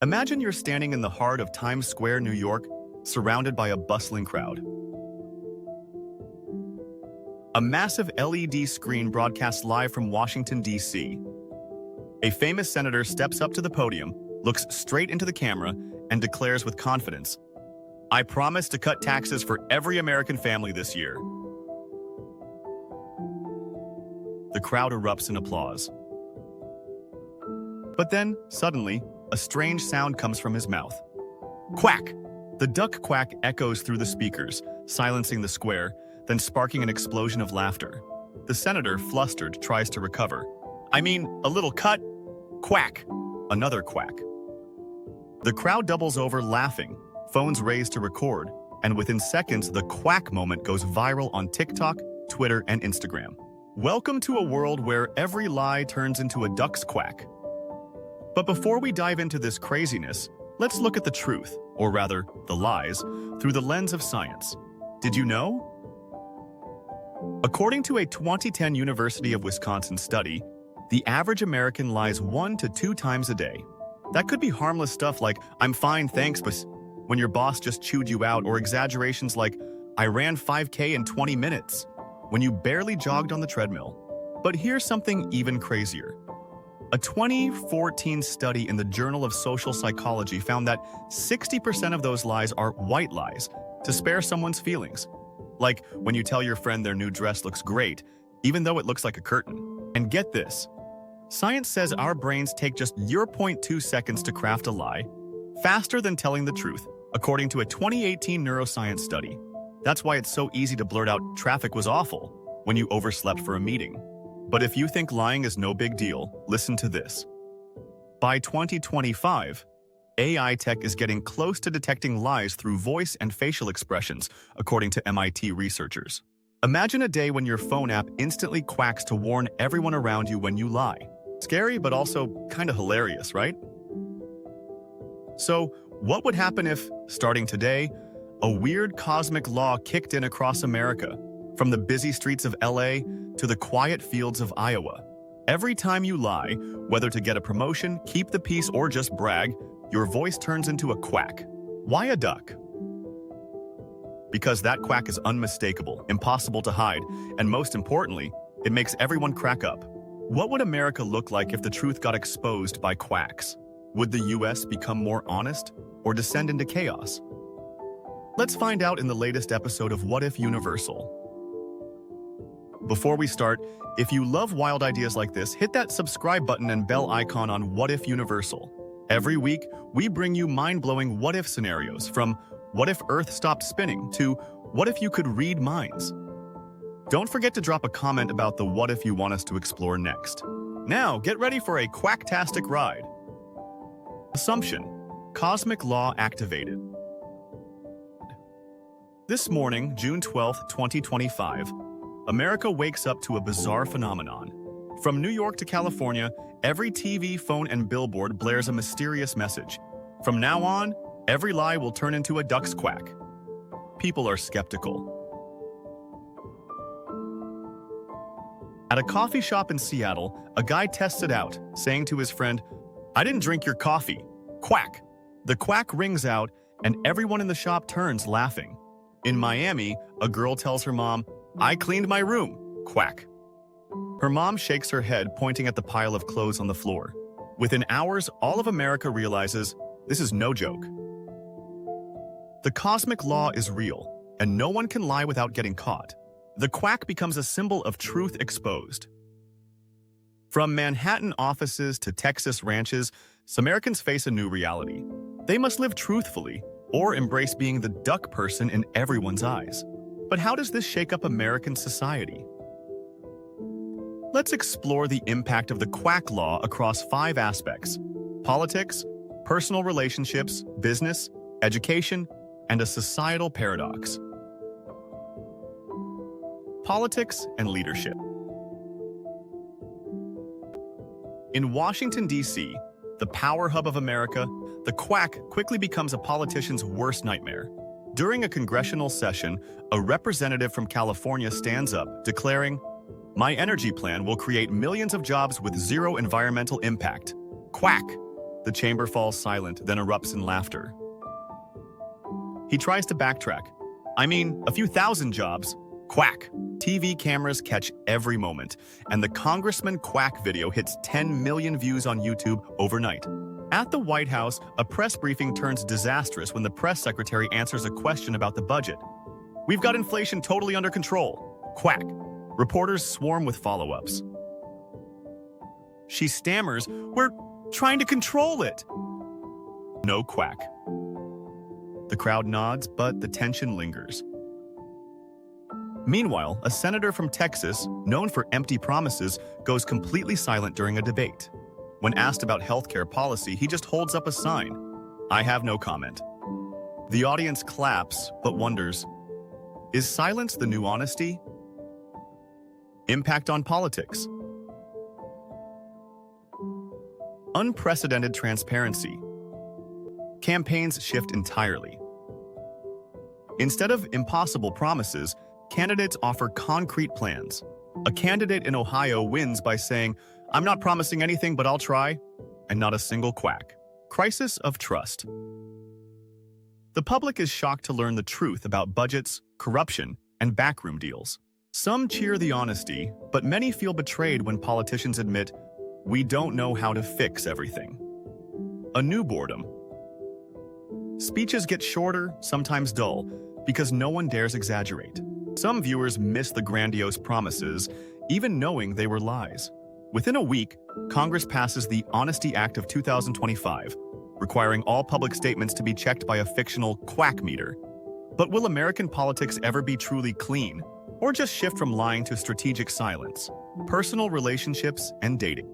Imagine you're standing in the heart of Times Square, New York, surrounded by a bustling crowd. A massive LED screen broadcasts live from Washington, D.C. A famous senator steps up to the podium, looks straight into the camera, and declares with confidence, "I promise to cut taxes for every American family this year." The crowd erupts in applause. But then, suddenly, a strange sound comes from his mouth. Quack! The duck quack echoes through the speakers, silencing the square, then sparking an explosion of laughter. The senator, flustered, tries to recover. "I mean, a little cut? Quack!" Another quack. The crowd doubles over, laughing, phones raised to record, and within seconds, the quack moment goes viral on TikTok, Twitter, and Instagram. Welcome to a world where every lie turns into a duck's quack. But before we dive into this craziness, let's look at the truth, or rather, the lies, through the lens of science. Did you know? According to a 2010 University of Wisconsin study, the average American lies 1 to 2 times a day. That could be harmless stuff like, "I'm fine, thanks," but when your boss just chewed you out, or exaggerations like, "I ran 5K in 20 minutes," when you barely jogged on the treadmill. But here's something even crazier. A 2014 study in the Journal of Social Psychology found that 60% of those lies are white lies, to spare someone's feelings. Like when you tell your friend their new dress looks great, even though it looks like a curtain. And get this, science says our brains take just 0.2 seconds to craft a lie, faster than telling the truth, according to a 2018 neuroscience study. That's why it's so easy to blurt out, "Traffic was awful," when you overslept for a meeting. But if you think lying is no big deal, listen to this. By 2025, AI tech is getting close to detecting lies through voice and facial expressions, according to MIT researchers. Imagine a day when your phone app instantly quacks to warn everyone around you when you lie. Scary, but also kind of hilarious, right? So, what would happen if, starting today, a weird cosmic law kicked in across America, from the busy streets of LA to the quiet fields of Iowa? Every time you lie, whether to get a promotion, keep the peace, or just brag, your voice turns into a quack. Why a duck? Because that quack is unmistakable, impossible to hide, and most importantly, it makes everyone crack up. What would America look like if the truth got exposed by quacks? Would the US become more honest, or descend into chaos? Let's find out in the latest episode of What If Universal. Before we start, if you love wild ideas like this, hit that subscribe button and bell icon on What If Universal. Every week, we bring you mind-blowing what-if scenarios, from what if Earth stopped spinning to what if you could read minds. Don't forget to drop a comment about the what if you want us to explore next. Now, get ready for a quacktastic ride. Assumption: cosmic law activated. This morning, June 12, 2025, America wakes up to a bizarre phenomenon. From New York to California, every TV, phone, and billboard blares a mysterious message. From now on, every lie will turn into a duck's quack. People are skeptical. At a coffee shop in Seattle, a guy tests it out, saying to his friend, "I didn't drink your coffee." Quack! The quack rings out, and everyone in the shop turns, laughing. In Miami, a girl tells her mom, "I cleaned my room." Quack! Her mom shakes her head, pointing at the pile of clothes on the floor. Within hours, all of America realizes this is no joke. The cosmic law is real, and no one can lie without getting caught. The quack becomes a symbol of truth exposed. From Manhattan offices to Texas ranches, Americans face a new reality. They must live truthfully, or embrace being the duck person in everyone's eyes. But how does this shake up American society? Let's explore the impact of the quack law across 5 aspects: politics, personal relationships, business, education, and a societal paradox. Politics and leadership. In Washington, D.C., the power hub of America, the quack quickly becomes a politician's worst nightmare. During a congressional session, a representative from California stands up, declaring, "My energy plan will create millions of jobs with zero environmental impact." Quack! The chamber falls silent, then erupts in laughter. He tries to backtrack. I mean, a few thousand jobs. Quack. TV cameras catch every moment, and the Congressman Quack video hits 10 million views on YouTube overnight. At the White House, a press briefing turns disastrous when the press secretary answers a question about the budget. We've got inflation totally under control. Quack. Reporters swarm with follow-ups. She stammers, "We're trying to control it." No quack. The crowd nods, but the tension lingers. Meanwhile, a senator from Texas, known for empty promises, goes completely silent during a debate. When asked about healthcare policy, he just holds up a sign. I have no comment. The audience claps, but wonders, is silence the new honesty? Impact on politics. Unprecedented transparency. Campaigns shift entirely. Instead of impossible promises, candidates offer concrete plans. A candidate in Ohio wins by saying, "I'm not promising anything, but I'll try," and not a single quack. Crisis of trust. The public is shocked to learn the truth about budgets, corruption, and backroom deals. Some cheer the honesty, but many feel betrayed when politicians admit, "We don't know how to fix everything." A new boredom. Speeches get shorter, sometimes dull, because no one dares exaggerate. Some viewers miss the grandiose promises, even knowing they were lies. Within a week, Congress passes the Honesty Act of 2025, requiring all public statements to be checked by a fictional quack meter. But will American politics ever be truly clean, or just shift from lying to strategic silence? Personal relationships and dating.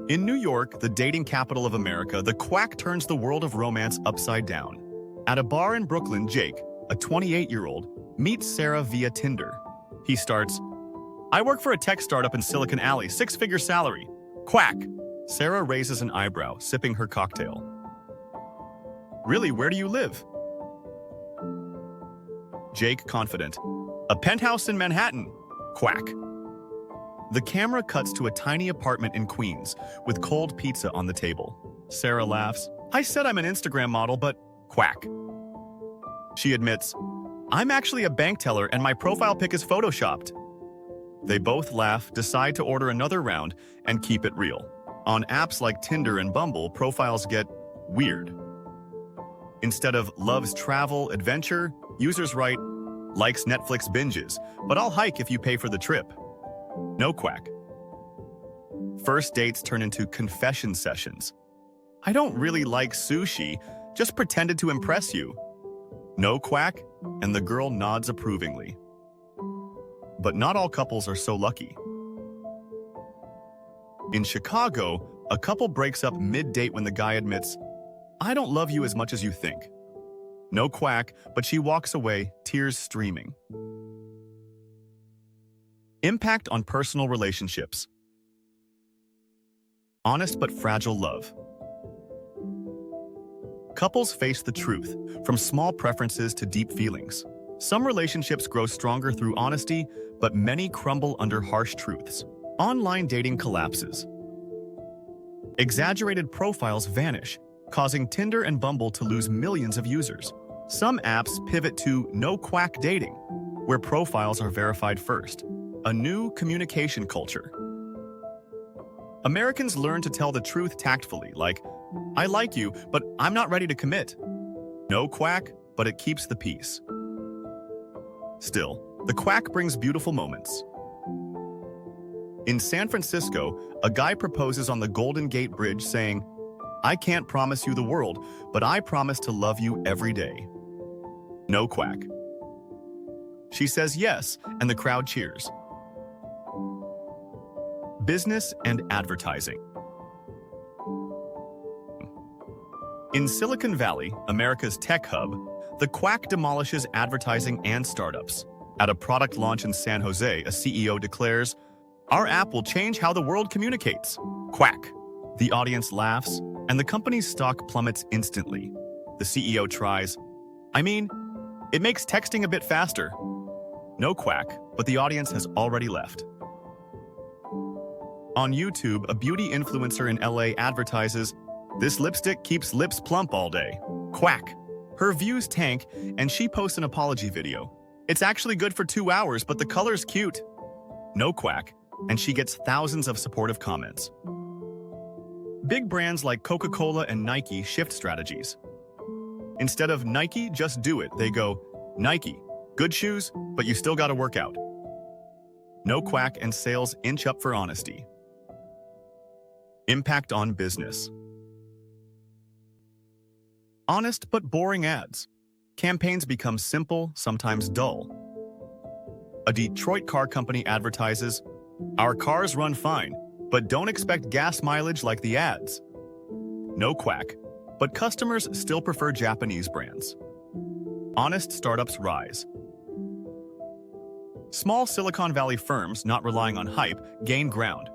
In New York, the dating capital of America, the quack turns the world of romance upside down. At a bar in Brooklyn, Jake, a 28-year-old, meets Sarah via Tinder. He starts, "I work for a tech startup in Silicon Alley, 6-figure salary." Quack. Sarah raises an eyebrow, sipping her cocktail. "Really, where do you live?" Jake, confident, "A penthouse in Manhattan." Quack. The camera cuts to a tiny apartment in Queens, with cold pizza on the table. Sarah laughs, "I said I'm an Instagram model, but..." Quack. She admits, "I'm actually a bank teller and my profile pic is photoshopped." They both laugh, decide to order another round, and keep it real. On apps like Tinder and Bumble, profiles get weird. Instead of "loves travel, adventure," users write, "likes Netflix binges, but I'll hike if you pay for the trip." No quack. First dates turn into confession sessions. "I don't really like sushi, just pretended to impress you." No quack, and the girl nods approvingly. But not all couples are so lucky. In Chicago, a couple breaks up mid-date when the guy admits, "I don't love you as much as you think." No quack, but she walks away, tears streaming. Impact on personal relationships. Honest but fragile love. Couples face the truth, from small preferences to deep feelings. Some relationships grow stronger through honesty, but many crumble under harsh truths. Online dating collapses. Exaggerated profiles vanish, causing Tinder and Bumble to lose millions of users. Some apps pivot to no-quack dating, where profiles are verified first. A new communication culture. Americans learn to tell the truth tactfully, like, "I like you, but I'm not ready to commit." No quack, but it keeps the peace. Still, the quack brings beautiful moments. In San Francisco, a guy proposes on the Golden Gate Bridge saying, "I can't promise you the world, but I promise to love you every day." No quack. She says yes, and the crowd cheers. Business and advertising. In Silicon Valley, America's tech hub, the quack demolishes advertising and startups. At a product launch in San Jose, a CEO declares, "Our app will change how the world communicates." Quack. The audience laughs, and the company's stock plummets instantly. The CEO tries, "I mean, it makes texting a bit faster." No quack, but the audience has already left. On YouTube, a beauty influencer in LA advertises, "This lipstick keeps lips plump all day." Quack. Her views tank, and she posts an apology video. "It's actually good for 2 hours, but the color's cute." No quack, and she gets thousands of supportive comments. Big brands like Coca-Cola and Nike shift strategies. Instead of "Nike, just do it," they go, "Nike, good shoes, but you still gotta work out." No quack and sales inch up for honesty. Impact on business. Honest but boring ads. Campaigns become simple, sometimes dull. A Detroit car company advertises, "Our cars run fine, but don't expect gas mileage like the ads." No quack, but customers still prefer Japanese brands. Honest startups rise. Small Silicon Valley firms not relying on hype gain ground.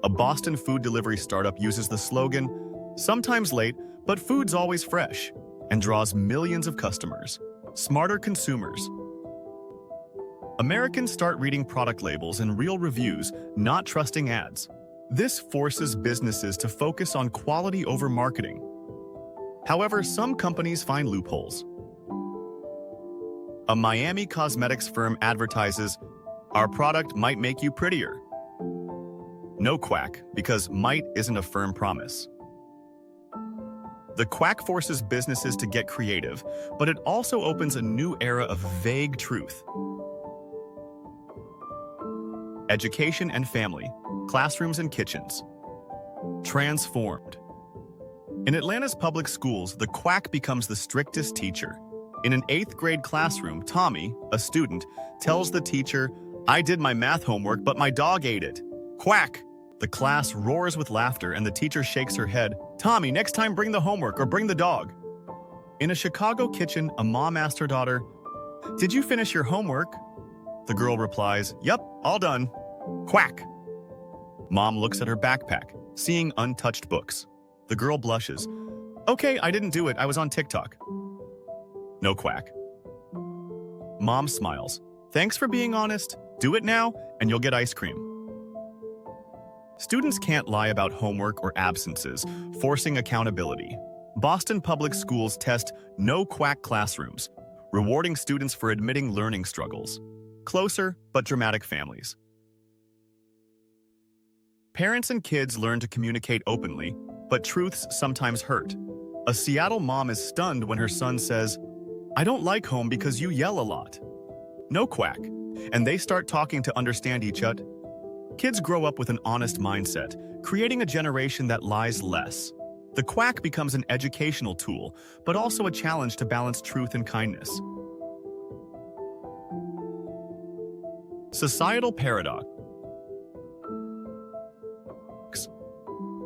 A Boston food delivery startup uses the slogan, "Sometimes late, but food's always fresh," and draws millions of customers. Smarter consumers. Americans start reading product labels and real reviews, not trusting ads. This forces businesses to focus on quality over marketing. However, some companies find loopholes. A Miami cosmetics firm advertises, "Our product might make you prettier." No quack, because might isn't a firm promise. The quack forces businesses to get creative, but it also opens a new era of vague truth. Education and family, classrooms and kitchens. Transformed. In Atlanta's public schools, the quack becomes the strictest teacher. In an 8th grade classroom, Tommy, a student, tells the teacher, "I did my math homework, but my dog ate it." Quack! The class roars with laughter and the teacher shakes her head. "Tommy, next time bring the homework or bring the dog." In a Chicago kitchen, a mom asked her daughter, "Did you finish your homework?" The girl replies, "Yep, all done." Quack! Mom looks at her backpack, seeing untouched books. The girl blushes. "Okay, I didn't do it, I was on TikTok." No quack. Mom smiles. "Thanks for being honest. Do it now, and you'll get ice cream." Students can't lie about homework or absences, forcing accountability. Boston Public Schools test no quack classrooms, rewarding students for admitting learning struggles. Closer but dramatic families. Parents and kids learn to communicate openly, but truths sometimes hurt. A Seattle mom is stunned when her son says, "I don't like home because you yell a lot." No quack, and they start talking to understand each other. Kids grow up with an honest mindset, creating a generation that lies less. The quack becomes an educational tool, but also a challenge to balance truth and kindness. Societal paradox.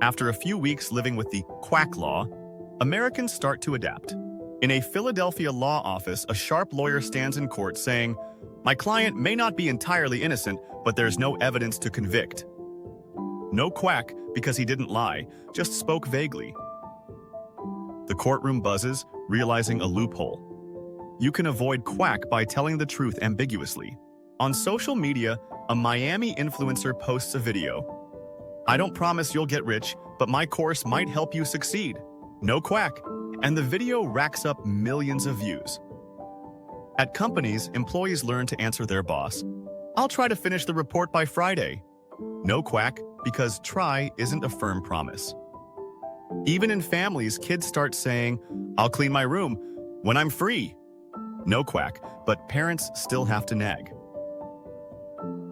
After a few weeks living with the quack law, Americans start to adapt. In a Philadelphia law office, a sharp lawyer stands in court saying, "My client may not be entirely innocent, but there's no evidence to convict." No quack, because he didn't lie, just spoke vaguely. The courtroom buzzes, realizing a loophole. You can avoid quack by telling the truth ambiguously. On social media, a Miami influencer posts a video. "I don't promise you'll get rich, but my course might help you succeed." No quack, and the video racks up millions of views. At companies, employees learn to answer their boss, "I'll try to finish the report by Friday." No quack, because try isn't a firm promise. Even in families, kids start saying, "I'll clean my room when I'm free." No quack, but parents still have to nag.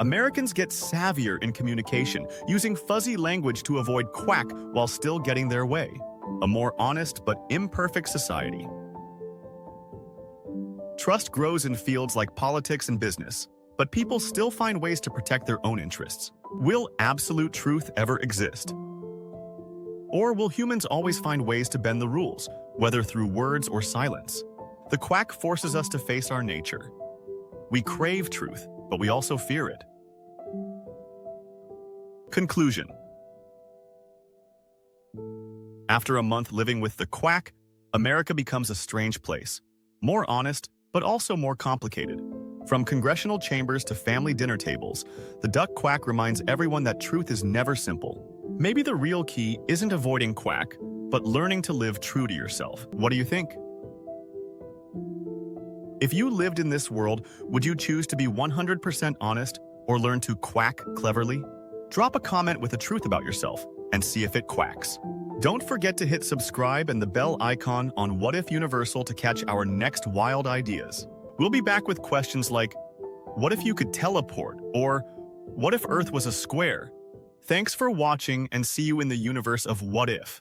Americans get savvier in communication, using fuzzy language to avoid quack while still getting their way. A more honest but imperfect society. Trust grows in fields like politics and business, but people still find ways to protect their own interests. Will absolute truth ever exist? Or will humans always find ways to bend the rules, whether through words or silence? The quack forces us to face our nature. We crave truth, but we also fear it. Conclusion. After a month living with the quack, America becomes a strange place. More honest, but also more complicated. From congressional chambers to family dinner tables, the duck quack reminds everyone that truth is never simple. Maybe the real key isn't avoiding quack, but learning to live true to yourself. What do you think? If you lived in this world, would you choose to be 100% honest or learn to quack cleverly? Drop a comment with the truth about yourself and see if it quacks. Don't forget to hit subscribe and the bell icon on What If Universal to catch our next wild ideas. We'll be back with questions like, what if you could teleport? Or, what if Earth was a square? Thanks for watching and see you in the universe of What If.